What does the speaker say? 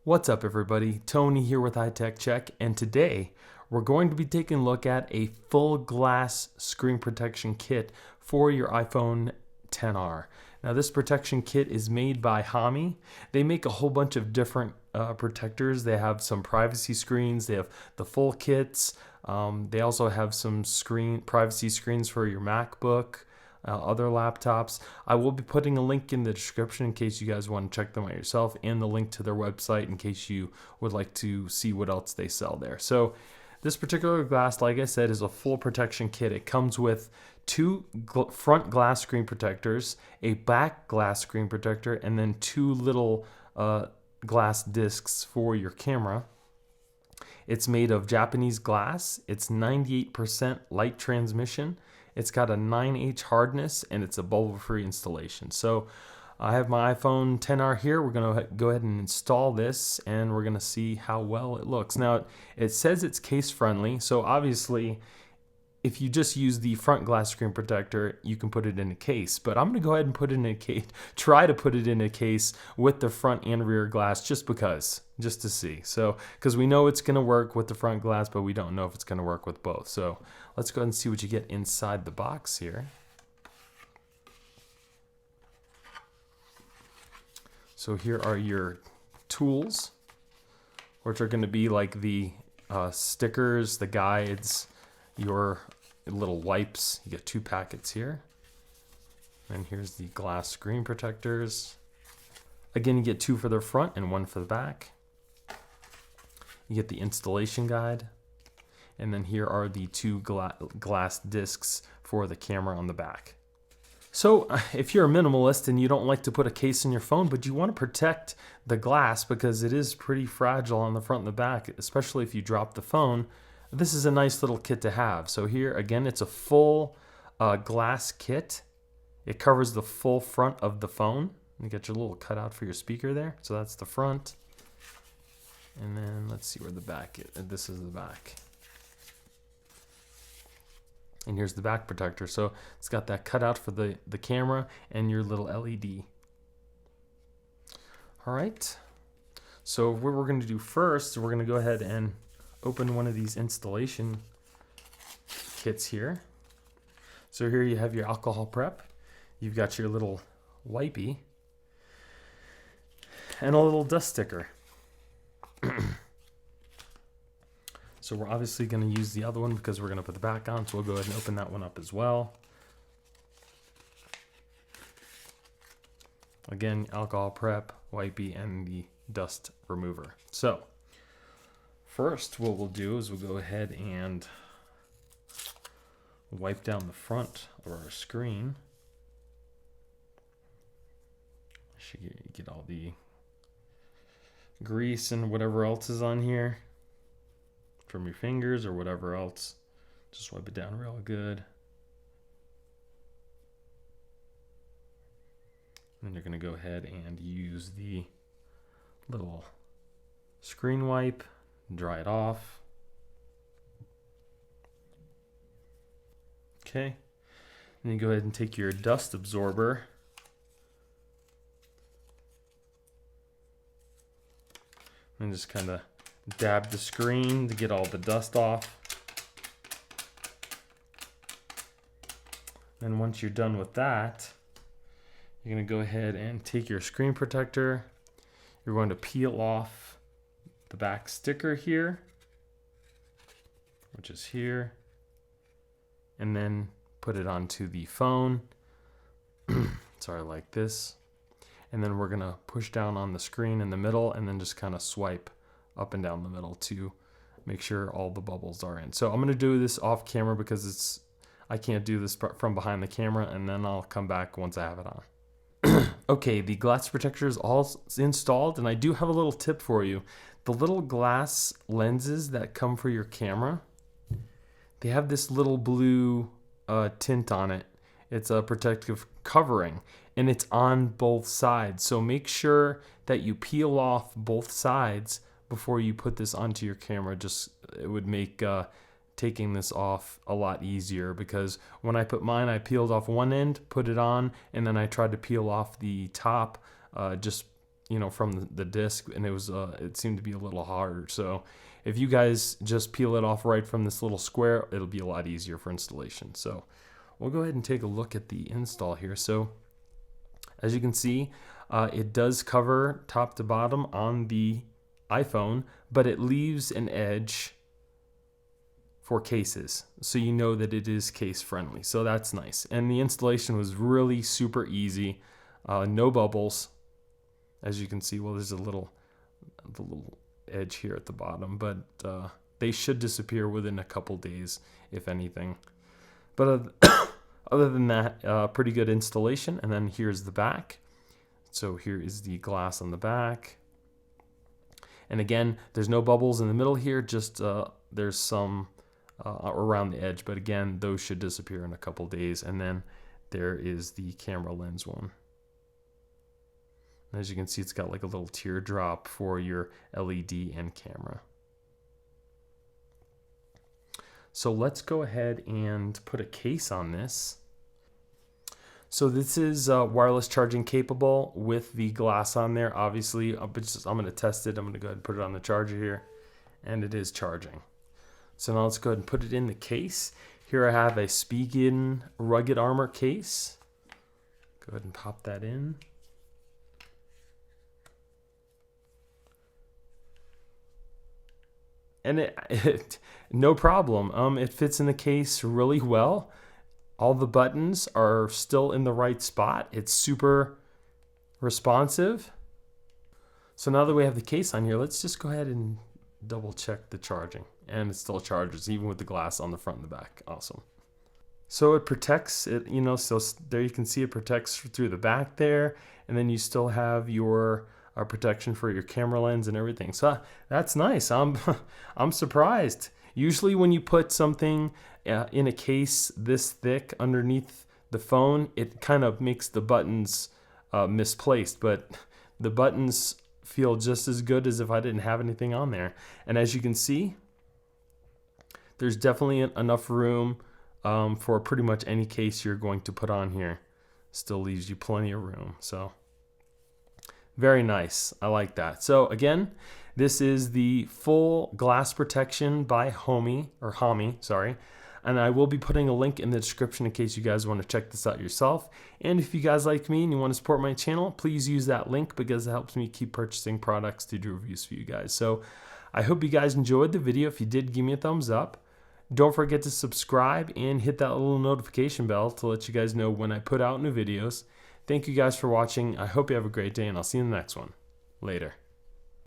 What's up, everybody? Tony here with iTech Check, and today we're going to be taking a look at a full glass screen protection kit for your iPhone XR. Now, this protection kit is made by Homy. They make a whole bunch of different protectors. They have some privacy screens. They have the full kits. They also have some privacy screens for your MacBook. Other laptops. I will be putting a link in the description in case you guys want to check them out yourself, and the link to their website in case you would like to see what else they sell there. So this particular glass, like I said, is a full protection kit. It comes with two front glass screen protectors, a back glass screen protector, and then two little glass discs for your camera. It's made of Japanese glass. It's 98% light transmission. It's got a 9H hardness, and it's a bubble-free installation. So I have my iPhone XR here. We're going to go ahead and install this, and we're going to see how well it looks. Now, it says it's case-friendly, so obviously if you just use the front glass screen protector, you can put it in a case. But I'm going to go ahead and put it in a case, try to put it in a case with the front and rear glass just to see. So, because we know it's going to work with the front glass, but we don't know if it's going to work with both. So let's go ahead and see what you get inside the box here. So here are your tools, which are going to be like the stickers, the guides, your little wipes. You get 2 packets here. And here's the glass screen protectors. Again, you get 2 for the front and 1 for the back. You get the installation guide. And then here are the 2 glass discs for the camera on the back. So if you're a minimalist and you don't like to put a case in your phone, but you want to protect the glass because it is pretty fragile on the front and the back, especially if you drop the phone, this is a nice little kit to have. So here, again, it's a full glass kit. It covers the full front of the phone. You get your little cutout for your speaker there. So that's the front. And then let's see where the back is. This is the back. And here's the back protector. So it's got that cutout for the camera and your little LED. All right. So what we're going to do first, we're going to go ahead and open one of these installation kits here. So here you have your alcohol prep. You've got your little wipey and a little dust sticker. So we're obviously going to use the other one because we're going to put the back on. So we'll go ahead and open that one up as well. Again, alcohol prep, wipey, and the dust remover. So first, what we'll do is we'll go ahead and wipe down the front of our screen. Should get all the grease and whatever else is on here from your fingers or whatever else. Just wipe it down real good. And then you're going to go ahead and use the little screen wipe. Dry it off. Okay. And then go ahead and take your dust absorber. And just kind of dab the screen to get all the dust off. And once you're done with that, you're going to go ahead and take your screen protector. You're going to peel off the back sticker here, which is here, and then put it onto the phone. Sorry, like this. And then we're gonna push down on the screen in the middle and then just kind of swipe up and down the middle to make sure all the bubbles are in. So I'm gonna do this off camera because I can't do this from behind the camera, and then I'll come back once I have it on. Okay, the glass protector is all installed, and I do have a little tip for you. The little glass lenses that come for your camera, they have this little blue tint on it. It's a protective covering, and it's on both sides. So make sure that you peel off both sides before you put this onto your camera. It would make taking this off a lot easier, because when I put mine, I peeled off one end, put it on, and then I tried to peel off the top. Just from the disc, and it seemed to be a little harder. So if you guys just peel it off right from this little square, it'll be a lot easier for installation. So we'll go ahead and take a look at the install here. So as you can see, it does cover top to bottom on the iPhone, but it leaves an edge for cases, so you know that it is case friendly. So that's nice. And the installation was really super easy. No bubbles. As you can see, well, there's the little edge here at the bottom, but they should disappear within a couple days, if anything. But other than that, pretty good installation. And then here's the back. So here is the glass on the back. And again, there's no bubbles in the middle here, just there's some around the edge. But again, those should disappear in a couple days. And then there is the camera lens one. As you can see, it's got like a little teardrop for your LED and camera. So let's go ahead and put a case on this. So this is wireless charging capable with the glass on there. Obviously, I'm going to test it. I'm going to go ahead and put it on the charger here, and it is charging. So now let's go ahead and put it in the case. Here I have a Spigen Rugged Armor case. Go ahead and pop that in. And it no problem. It fits in the case really well. All the buttons are still in the right spot. It's super responsive. So now that we have the case on here, let's just go ahead and double check the charging. And it still charges, even with the glass on the front and the back. Awesome. So it protects it, so there you can see it protects through the back there. And then you still have your protection for your camera lens and everything. So that's nice. I'm surprised. Usually when you put something in a case this thick underneath the phone, it kind of makes the buttons misplaced, but the buttons feel just as good as if I didn't have anything on there. And as you can see, there's definitely enough room for pretty much any case you're going to put on here. Still leaves you plenty of room. So very nice. I like that. So again, this is the full glass protection by Homy, sorry. And I will be putting a link in the description in case you guys want to check this out yourself. And if you guys like me and you want to support my channel, please use that link because it helps me keep purchasing products to do reviews for you guys. So I hope you guys enjoyed the video. If you did, give me a thumbs up. Don't forget to subscribe and hit that little notification bell to let you guys know when I put out new videos. Thank you guys for watching. I hope you have a great day, and I'll see you in the next one. Later.